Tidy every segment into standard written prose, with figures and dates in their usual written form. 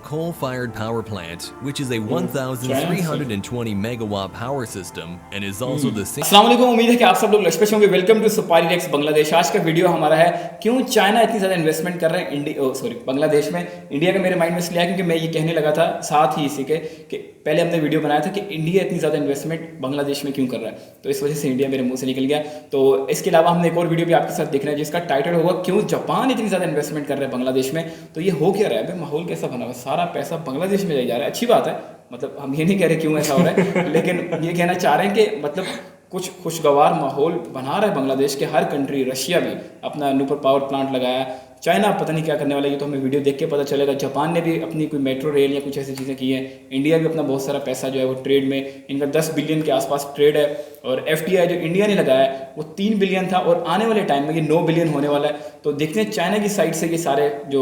coal-fired power plant, which is a 1,320 megawatt power system and is also the same. अस्सलाम वालेकुम, उम्मीद है कि आप सब लोग लशपेश होंगे। वेलकम टू सुपारी डेक्स बांग्लादेश। आज का वीडियो हमारा है क्यों चाइना इतनी ज़्यादा इन्वेस्टमेंट कर रहे हैं बांग्लादेश में। इंडिया का मेरे माइंड में इसलिए आया क्योंकि मैं ये कहने लगा था साथ ही इसी के कि पहले हमने वीडियो बनाया था कि इंडिया इतनी ज़्यादा इन्वेस्टमेंट बांग्लादेश में क्यों कर रहा है, तो इस वजह से इंडिया मेरे मुंह से निकल गया। तो इसके अलावा हमने एक और वीडियो भी आपके साथ देखना है जिसका टाइटल होगा क्यों जापान इतनी ज़्यादा इन्वेस्टमेंट कर रहा है बांग्लादेश में। तो ये हो क्या रहा है, माहौल कैसा बना हुआ, सारा पैसा बांग्लादेश में जा रहा है। अच्छी बात है, मतलब हम ये नहीं कह रहे क्यों ऐसा हो रहा है, लेकिन ये कहना चाह रहे हैं कि मतलब कुछ खुशगवार माहौल बना रहा है बांग्लादेश के हर कंट्री। रशिया भी अपना न्यूक्लियर पावर प्लांट लगाया, चाइना पता नहीं क्या करने वाला है, ये तो हमें वीडियो देख के पता चलेगा। जापान ने भी अपनी कोई मेट्रो रेल या कुछ ऐसी चीज़ें की हैं। इंडिया भी अपना बहुत सारा पैसा जो है वो ट्रेड में, इनका 10 बिलियन के आसपास ट्रेड है। और FDI जो इंडिया ने लगाया है वो 3 बिलियन था और आने वाले टाइम में ये 9 बिलियन होने वाला है। तो देखते हैं चाइना की साइड से ये सारे जो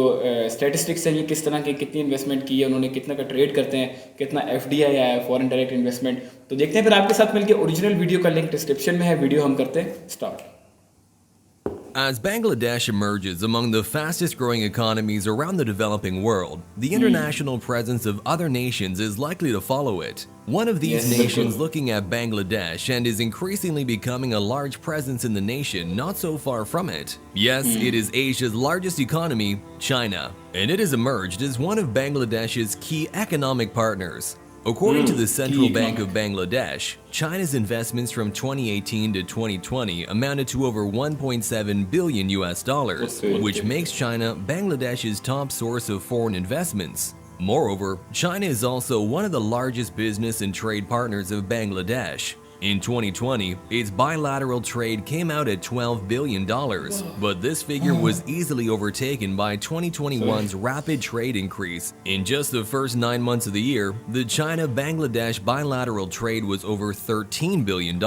स्टैटिस्टिक्स हैं, ये किस तरह की कितनी इन्वेस्टमेंट की है उन्होंने, कितना का ट्रेड करते हैं, कितना FDI आया है, फॉरेन डायरेक्ट इन्वेस्टमेंट। तो देखते हैं फिर आपके साथ मिलकर। ओरिजिनल वीडियो का लिंक डिस्क्रिप्शन में है। वीडियो हम करते हैं start. As Bangladesh emerges among the fastest growing economies around the developing world, the international presence of other nations is likely to follow it. One of these nations looking at Bangladesh and is increasingly becoming a large presence in the nation not so far from it. Yes, it is Asia's largest economy, China, and it has emerged as one of Bangladesh's key economic partners. According to the Central Bank of Bangladesh, China's investments from 2018 to 2020 amounted to over 1.7 billion US dollars, which makes China Bangladesh's top source of foreign investments. Moreover, China is also one of the largest business and trade partners of Bangladesh. In 2020, its bilateral trade came out at $12 billion, but this figure was easily overtaken by 2021's rapid trade increase. In just the first 9 months of the year, the China-Bangladesh bilateral trade was over $13 billion.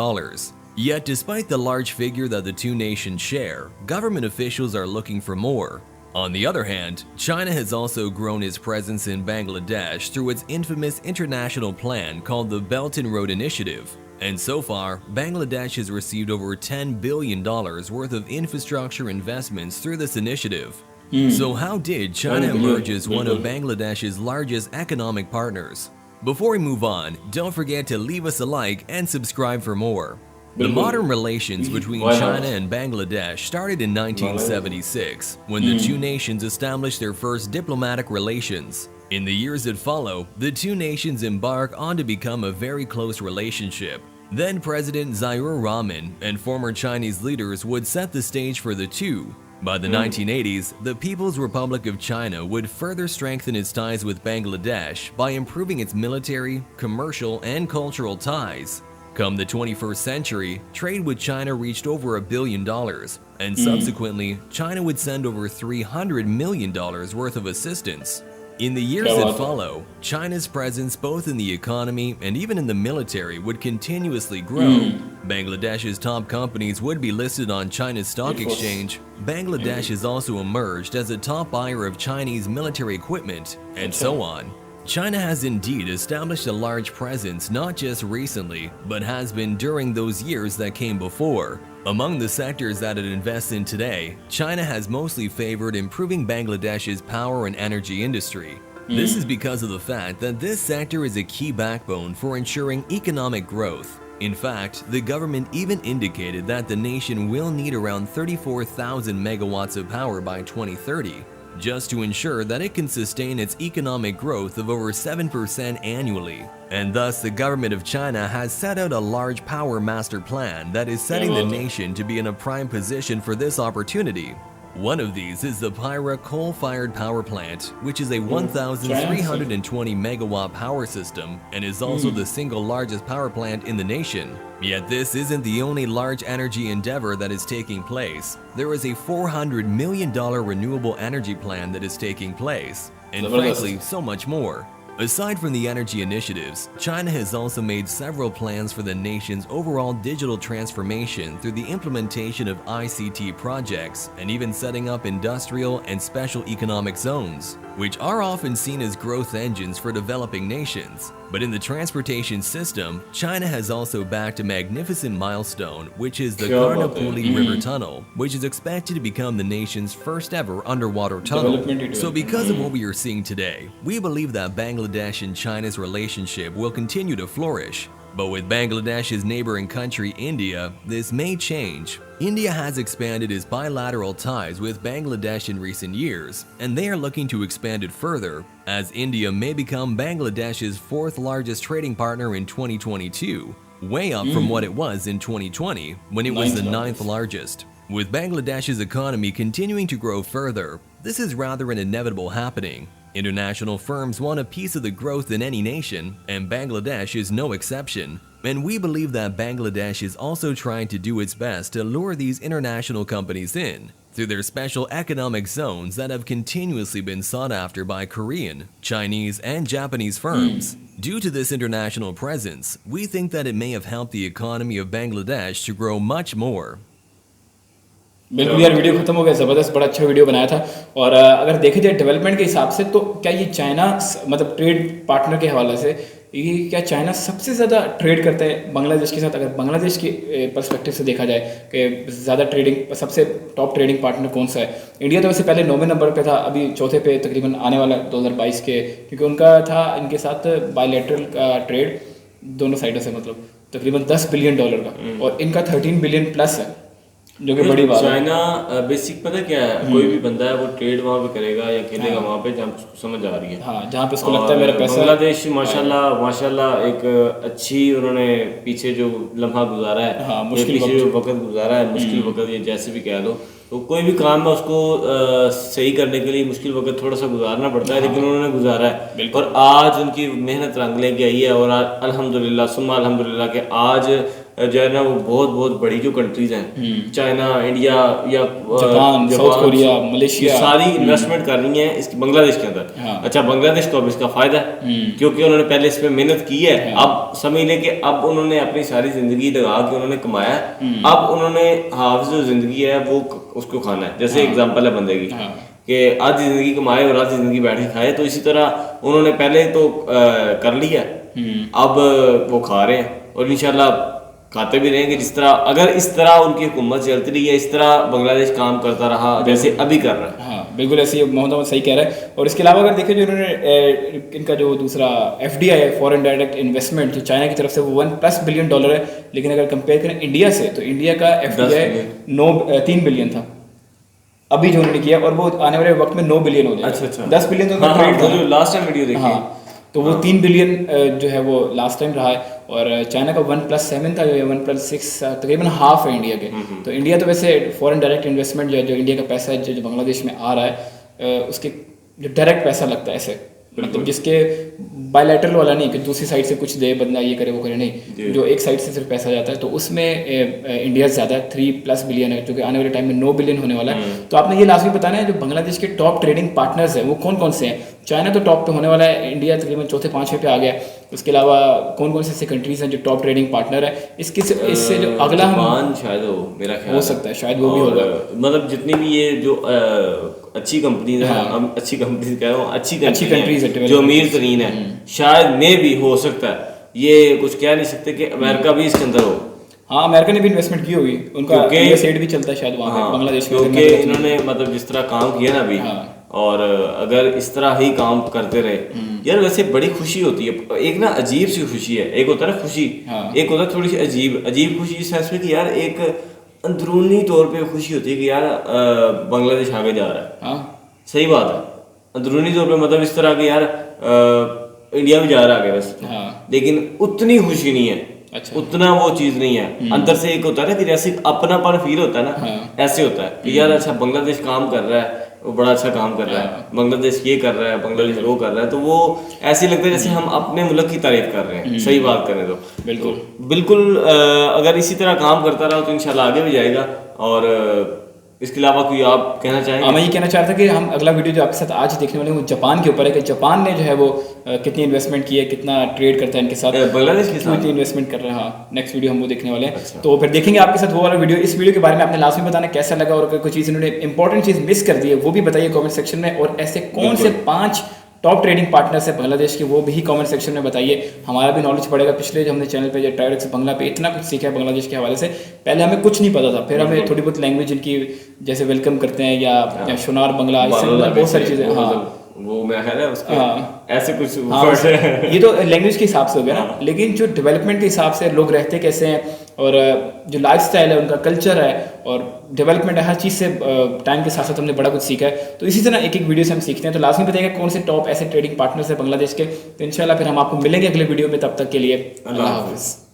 Yet despite the large figure that the two nations share, government officials are looking for more. On the other hand, China has also grown its presence in Bangladesh through its infamous international plan called the Belt and Road Initiative. And so far, Bangladesh has received over $10 billion worth of infrastructure investments through this initiative. So how did China emerge as one of Bangladesh's largest economic partners? Before we move on, don't forget to leave us a like and subscribe for more. The modern relations between China and Bangladesh started in 1976, when the two nations established their first diplomatic relations. In the years that follow, the two nations embark on to become a very close relationship. Then President Ziaur Rahman and former Chinese leaders would set the stage for the two. By the 1980s, the People's Republic of China would further strengthen its ties with Bangladesh by improving its military, commercial, and cultural ties. Come the 21st century, trade with China reached over $1 billion, and subsequently, China would send over $300 million worth of assistance. In the years that follow, China's presence both in the economy and even in the military would continuously grow. Bangladesh's top companies would be listed on China's stock exchange. Bangladesh has also emerged as a top buyer of Chinese military equipment, and so on. China has indeed established a large presence not just recently, but has been during those years that came before. Among the sectors that it invests in today, China has mostly favored improving Bangladesh's power and energy industry. This is because of the fact that this sector is a key backbone for ensuring economic growth. In fact, the government even indicated that the nation will need around 34,000 megawatts of power by 2030, just to ensure that it can sustain its economic growth of over 7% annually. And thus, the government of China has set out a large power master plan that is setting the nation to be in a prime position for this opportunity. One of these is the Pyra coal-fired power plant, which is a 1,320 megawatt power system and is also the single largest power plant in the nation. Yet this isn't the only large energy endeavor that is taking place. There is a $400 million renewable energy plan that is taking place, and frankly, so much more. Aside from the energy initiatives, China has also made several plans for the nation's overall digital transformation through the implementation of ICT projects and even setting up industrial and special economic zones. which are often seen as growth engines for developing nations. But in the transportation system, China has also backed a magnificent milestone, which is the Karnapuli River Tunnel, which is expected to become the nation's first ever underwater tunnel. So because of what we are seeing today, we believe that Bangladesh and China's relationship will continue to flourish. But with Bangladesh's neighboring country, India, this may change. India has expanded its bilateral ties with Bangladesh in recent years, and they are looking to expand it further, as India may become Bangladesh's fourth largest trading partner in 2022, way up from what it was in 2020, when it was the ninth largest. With Bangladesh's economy continuing to grow further, this is rather an inevitable happening. International firms want a piece of the growth in any nation, and Bangladesh is no exception. And we believe that Bangladesh is also trying to do its best to lure these international companies in through their special economic zones that have continuously been sought after by Korean, Chinese, and Japanese firms. Due to this international presence, we think that it may have helped the economy of Bangladesh to grow much more. बिल्कुल यार, video खत्म हो गया, ज़बरदस्त, बड़ा अच्छा video बनाया था। और अगर देखे जाए डेवलपमेंट के हिसाब से, तो क्या ये चाइना मतलब ट्रेड पार्टनर के हवाले से ये क्या चाइना सबसे ज़्यादा ट्रेड करता है बांग्लादेश के साथ? अगर बांग्लादेश के पर्सपेक्टिव से देखा जाए कि ज़्यादा ट्रेडिंग, सबसे टॉप ट्रेडिंग पार्टनर कौन सा है? इंडिया तो वैसे पहले 9वें नंबर पे था, अभी चौथे पे तकरीबन आने वाला 2022 के, क्योंकि उनका था इनके साथ बायलैटरल का ट्रेड दोनों साइडों से, मतलब तकरीबन $10 बिलियन का, और इनका 13 बिलियन प्लस है, जो कि बड़ी बात है। चाइना बेसिक पता क्या है, कोई भी बंदा है वो ट्रेड वहाँ पे करेगा या खेलेगा वहाँ पे जहाँ उसको समझ आ रही है। हाँ, जहाँ पे उसको लगता है मेरा पैसा। बांग्लादेश माशाल्लाह एक अच्छी उन्होंने पीछे जो लम्हा गुजारा है, हाँ, मुश्किल वक्त गुजारा है, मुश्किल वक्त ये जैसे भी कह लो, तो कोई भी काम है उसको सही करने के लिए मुश्किल वक्त थोड़ा सा गुजारना पड़ता है, लेकिन उन्होंने गुजारा है। और आज उनकी मेहनत रंग लेके आई है, और अल्हम्दुलिल्लाह सुम्मा अल्हम्दुलिल्लाह के आज जो है ना वो बहुत बड़ी जो कंट्रीज हैं, चाइना, इंडिया या जापान, साउथ कोरिया, मलेशिया, सारी इन्वेस्टमेंट कर रही हैं इसकी बांग्लादेश के अंदर। हाँ। अच्छा, बांग्लादेश को अब इसका फायदा है, क्योंकि उन्होंने पहले इस पे मेहनत की है। हाँ। अब समझ लें कि अब उन्होंने अपनी सारी जिंदगी लगा के उन्होंने कमाया, अब उन्होंने हाफ जो जिंदगी है वो उसको खाना है। जैसे एग्जाम्पल है बंदे की कि आधी जिंदगी कमाए और आधी जिंदगी बैठ के खाए, तो इसी तरह उन्होंने पहले तो कर लिया, अब वो खा रहे हैं और इंशाल्लाह खाते भी रहेंगे। जिस तरह, अगर इस तरह उनकी हुकूमत चलती रही है, इस तरह बांग्लादेश काम करता रहा जैसे अभी कर रहा है। हाँ बिल्कुल, ऐसे मोहम्मद सही कह रहा है। और इसके अलावा अगर देखें, जो इन्होंने इनका जो दूसरा FDI है, फॉरेन डायरेक्ट इन्वेस्टमेंट, जो चाइना की तरफ से वो $1+ बिलियन है, लेकिन अगर कंपेयर करें इंडिया से, तो इंडिया का FDI 3 बिलियन था अभी जो उन्होंने किया, और वो आने वाले वक्त में 9 बिलियन हो जाएगा। अच्छा, 10 बिलियन तो ट्रेड था, लास्ट टाइम वीडियो देखी। हाँ, तो वो 3 बिलियन जो है वो लास्ट टाइम रहा है। और चाइना का 1+7 था, जो 1+6 तकरीबन हाफ है इंडिया के। तो इंडिया तो वैसे फॉरेन डायरेक्ट इन्वेस्टमेंट जो इंडिया का पैसा है जो बांग्लादेश में आ रहा है, उसके जो डायरेक्ट पैसा लगता है ऐसे, मतलब जिसके बायलैटरल वाला नहीं कि दूसरी साइड से कुछ दे बंदा ये करे वो करे, नहीं, जो एक साइड से सिर्फ पैसा जाता है, तो उसमें इंडिया ज़्यादा है, 3+ बिलियन है, जो कि आने वाले टाइम में 9 बिलियन होने वाला है। तो आपने ये लास्ट में बताना है, जो बांग्लादेश के टॉप ट्रेडिंग पार्टनर्स हैं वो कौन कौन से हैं? चाइना तो टॉप पे होने वाला है, इंडिया तकरीबन चौथे 5वें पे आ गया। उसके अलावा कौन कौन से ऐसे कंट्रीज हैं जो टॉप ट्रेडिंग पार्टनर है? इससे जो अगला हम शायद हो, मेरा ख्याल हो सकता है, शायद वो भी होगा। मतलब जितनी भी ये जो अच्छी कंपनीज हैं, हम अच्छी कंपनीज कह रहा हूँ, अच्छी कंट्रीज है जो अमीर तरीन है, शायद में भी हो सकता है। ये कुछ कह नहीं सकते कि अमेरिका भी इसके अंदर हो। हाँ, अमेरिका ने भी इन्वेस्टमेंट की होगी, उनका सेट भी चलता है शायद वहाँ पे बांग्लादेश में, क्योंकि इन्होंने मतलब जिस तरह काम किया ना अभी, और अगर इस तरह ही काम करते रहे, यार वैसे बड़ी खुशी होती है। एक ना अजीब सी खुशी है, एक होता है ना खुशी, एक होता है थोड़ी सी अजीब खुशी इस सेंस में कि यार एक अंदरूनी तौर पे खुशी होती है कि यार बांग्लादेश आगे जा रहा है। सही बात है, अंदरूनी तौर पे मतलब इस तरह कि यार इंडिया भी जा रहा है आगे बस, लेकिन उतनी खुशी नहीं है। अच्छा। उतना वो चीज नहीं है। अंदर से एक होता है ना कि जैसे अपनापन फील होता है ना, ऐसे होता है कि यार अच्छा बांग्लादेश काम कर रहा है, वो बड़ा अच्छा काम कर रहा है, बांग्लादेश ये कर रहा है, बांग्लादेश वो कर रहा है, तो वो ऐसे लगता है जैसे हम अपने मुल्क की तारीफ कर रहे हैं। सही बात करें तो बिल्कुल अगर इसी तरह काम करता रहा तो इंशाल्लाह आगे भी जाएगा। और इसके अलावा कोई आप कहना चाहेंगे? मैं ये कहना चाह रहा था कि हम अगला वीडियो जो आपके साथ आज देखने वाले हैं वो जापान के ऊपर है कि जापान ने जो है वो कितनी इन्वेस्टमेंट की है, कितना ट्रेड करता है इनके साथ, बांग्लादेश के साथ कितनी इन्वेस्टमेंट कर रहे हैं। हाँ, नेक्स्ट वीडियो हम वो देखने वाले हैं। तो फिर देखेंगे आपके साथ वो वाला वीडियो। इस वीडियो के बारे में आपने लास्ट में बताना कैसा लगा, और अगर कोई चीज़ इन्होंने इंपॉर्टेंट चीज़ मिस कर दी है वो भी बताइए कमेंट सेक्शन में, और ऐसे कौन से 5 टॉप ट्रेडिंग पार्टनर्स है बांग्लादेश के वो भी कमेंट सेक्शन में बताइए। हमारा भी नॉलेज बढ़ेगा। पिछले जो हमने चैनल पे जो ट्राइडेक्स बंगला पे इतना कुछ सीखा है बांग्लादेश के हवाले से, पहले हमें कुछ नहीं पता था, फिर हमें थोड़ी बहुत लैंग्वेज इनकी जैसे वेलकम करते हैं या शुनार बंगला, इससे बहुत सारी चीज़ें। हाँ, वो मेरा ख्याल है उसके ऐसे कुछ वर्ड्स है। ये तो लैंग्वेज के हिसाब से हो गया ना, लेकिन जो डेवलपमेंट के हिसाब से लोग रहते कैसे हैं, और जो लाइफस्टाइल है उनका, कल्चर है और डेवलपमेंट है, हर चीज़ से टाइम के साथ साथ हमने बड़ा कुछ सीखा है। तो इसी तरह एक एक वीडियो से हम सीखते हैं। तो लास्ट में बताइएगा कौन से टॉप ऐसे ट्रेडिंग पार्टनर्स है बांग्लादेश के। तो इंशाल्लाह फिर हम आपको मिलेंगे अगले वीडियो में। तब तक के लिए अल्लाह हाफिज़।